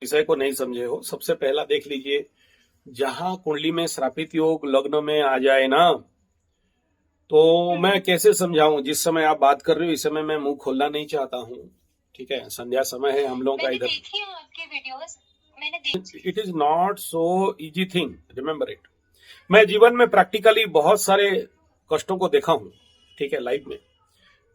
विषय को नहीं समझे हो, सबसे पहला देख लीजिए, जहां कुंडली में श्रापित योग लग्न में आ जाए ना, तो मैं कैसे समझाऊं। जिस समय आप बात कर रहे हो इस समय मैं मुंह खोलना नहीं चाहता हूं। ठीक है, संध्या समय है हम लोगों का इधर। देखी है आपके वीडियोस, मैंने देखी। It is not so easy thing, remember it. मैं जीवन में प्रैक्टिकली बहुत सारे कष्टों को देखा हूं, ठीक है, लाइफ में।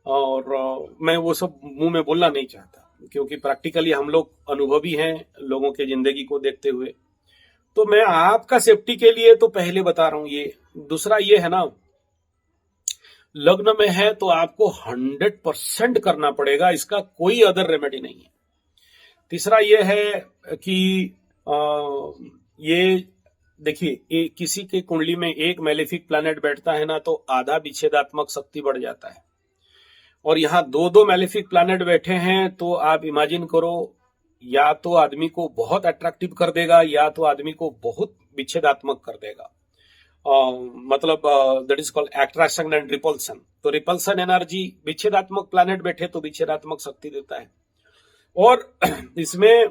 और मैं वो सब मुंह में बोलना नहीं चाहता, क्योंकि प्रैक्टिकली हम लोग अनुभवी हैं लोगों के जिंदगी को देखते हुए। तो मैं आपका सेफ्टी के लिए तो पहले बता रहा हूं ये। दूसरा ये है ना, लग्न में है तो आपको 100% करना पड़ेगा, इसका कोई अदर रेमेडी नहीं है। तीसरा ये है कि ये देखिए, किसी के कुंडली में एक मैलेफिक प्लैनेट बैठता है ना, तो आधा विच्छेदात्मक शक्ति बढ़ जाता है। और यहाँ दो दो मैलेफिक प्लैनेट बैठे हैं, तो आप इमेजिन करो, या तो आदमी को बहुत अट्रैक्टिव कर देगा या तो आदमी को बहुत विच्छेदात्मक कर देगा। मतलब that is called attraction and repulsion. तो रिपल्सन एनर्जी, विच्छेदात्मक प्लैनेट बैठे तो विच्छेदात्मक शक्ति देता है। और इसमें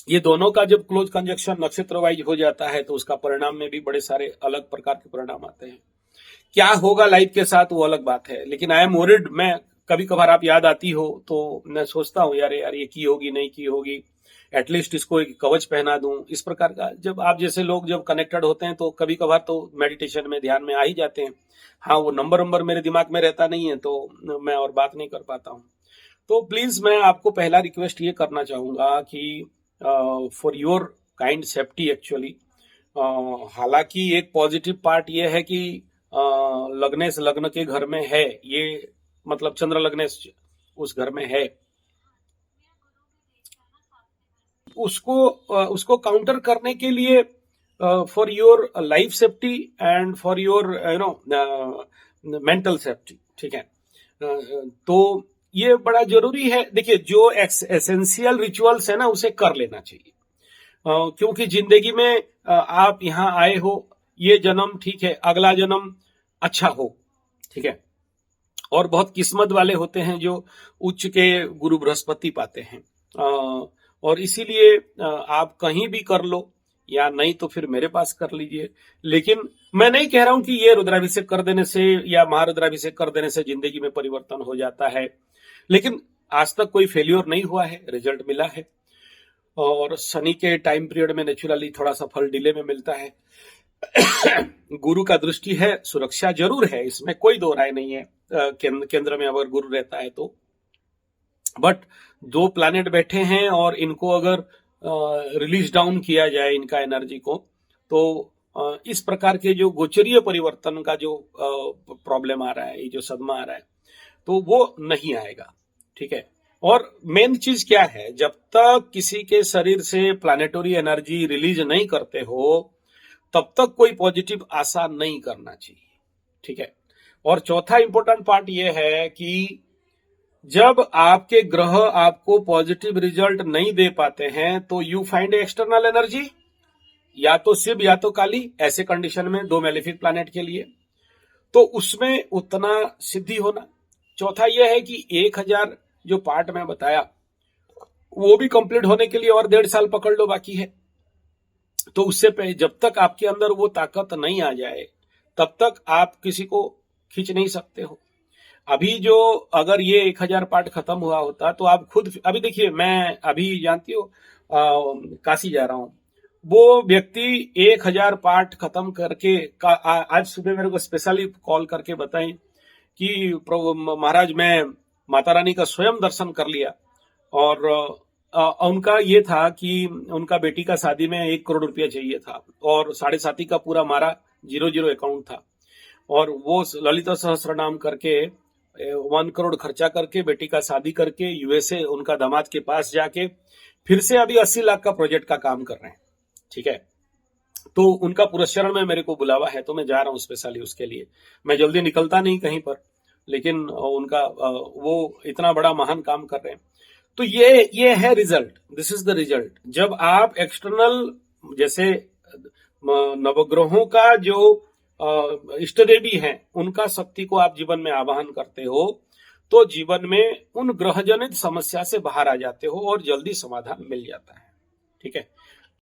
ये दोनों का जब क्लोज कंजक्शन नक्षत्र वाइज हो जाता है, तो उसका परिणाम में भी बड़े सारे अलग प्रकार के परिणाम आते हैं। क्या होगा लाइफ के साथ वो अलग बात है, लेकिन आई एम वरिड। मैं कभी कभार आप याद आती हो तो मैं सोचता हूँ, यार ये की होगी नहीं की होगी, एटलीस्ट इसको एक कवच पहना दूं, इस प्रकार का। जब आप जैसे लोग जब कनेक्टेड होते हैं तो कभी कभार तो मेडिटेशन में ध्यान में आ ही जाते हैं। हाँ, वो नंबर मेरे दिमाग में रहता नहीं है, तो मैं और बात नहीं कर पाता हूँ। तो प्लीज मैं आपको पहला रिक्वेस्ट ये करना चाहूंगा कि for your kind safety actually, हालांकि एक पॉजिटिव पार्ट ये है कि लग्नेश लग्न के घर में है, ये मतलब चंद्र लग्नेश उस घर में है, उसको काउंटर करने के लिए for your life safety and for your mental safety, ठीक है। तो ये बड़ा जरूरी है। देखिए, जो एसेंशियल रिचुअल्स है ना, उसे कर लेना चाहिए, क्योंकि जिंदगी में आप यहाँ आए हो, ये जन्म ठीक है, अगला जन्म अच्छा हो, ठीक है। और बहुत किस्मत वाले होते हैं जो उच्च के गुरु बृहस्पति पाते हैं। और इसीलिए आप कहीं भी कर लो, या नहीं तो फिर मेरे पास कर लीजिए। लेकिन मैं नहीं कह रहा हूं कि ये रुद्राभिषेक कर देने से या महारुद्राभिषेक कर देने से जिंदगी में परिवर्तन हो जाता है, लेकिन आज तक कोई फेल्योर नहीं हुआ है, रिजल्ट मिला है। और शनि के टाइम पीरियड में नेचुरली थोड़ा सा फल डिले में मिलता है। गुरु का दृष्टि है, सुरक्षा जरूर है, इसमें कोई दो राय नहीं है। केंद्र में अगर गुरु रहता है तो, बट दो प्लैनेट बैठे हैं और इनको अगर रिलीज डाउन किया जाए इनका एनर्जी को, तो इस प्रकार के जो गोचरीय परिवर्तन का जो प्रॉब्लम आ रहा है, ये जो सदमा आ रहा है, तो वो नहीं आएगा, ठीक है। और मेन चीज क्या है, जब तक किसी के शरीर से प्लैनेटरी एनर्जी रिलीज नहीं करते हो, तब तक कोई पॉजिटिव आशा नहीं करना चाहिए, ठीक है। और चौथा इंपॉर्टेंट पार्ट ये है कि जब आपके ग्रह आपको पॉजिटिव रिजल्ट नहीं दे पाते हैं, तो यू फाइंड एक्सटर्नल एनर्जी, या तो शिव या तो काली, ऐसे कंडीशन में दो मैलेफिक प्लैनेट के लिए, तो उसमें उतना सिद्धि होना। चौथा यह है कि 1000 जो पार्ट में बताया, वो भी कंप्लीट होने के लिए और 1.5 साल पकड़ लो बाकी है। तो उससे पहले जब तक आपके अंदर वो ताकत नहीं आ जाए, तब तक आप किसी को खींच नहीं सकते हो। अभी जो अगर ये 1000 पार्ट खत्म हुआ होता, तो आप खुद, अभी देखिए, मैं अभी जानती हो काशी जा रहा हूं, वो व्यक्ति 1000 पार्ट खत्म करके आज सुबह मेरे को स्पेशली कॉल करके बताएं कि महाराज मैं माता रानी का स्वयं दर्शन कर लिया। और उनका ये था कि उनका बेटी का शादी में 1 करोड़ रुपया चाहिए था, और 7.5 का पूरा मारा 00 अकाउंट था, और वो ललिता सहस्त्र नाम करके 1 करोड़ खर्चा करके बेटी का शादी करके यूएसए उनका दामाद के पास जाके फिर से अभी 80 लाख का प्रोजेक्ट का काम कर रहे हैं, ठीक है। तो उनका पुरस्कार में मेरे को बुलावा है, तो मैं जा रहा हूँ स्पेशली उसके लिए। मैं जल्दी निकलता नहीं कहीं पर, लेकिन उनका वो इतना बड़ा महान काम कर रहे हैं। तो ये है result, this is the result. जब आप एक्सटर्नल, जैसे नवग्रहों का जो इष्ट देवी हैं, उनका शक्ति को आप जीवन में आवाहन करते हो, तो जीवन में उन ग्रहजनित समस्या से बाहर आ जाते हो और जल्दी समाधान मिल जाता है। ठीक है।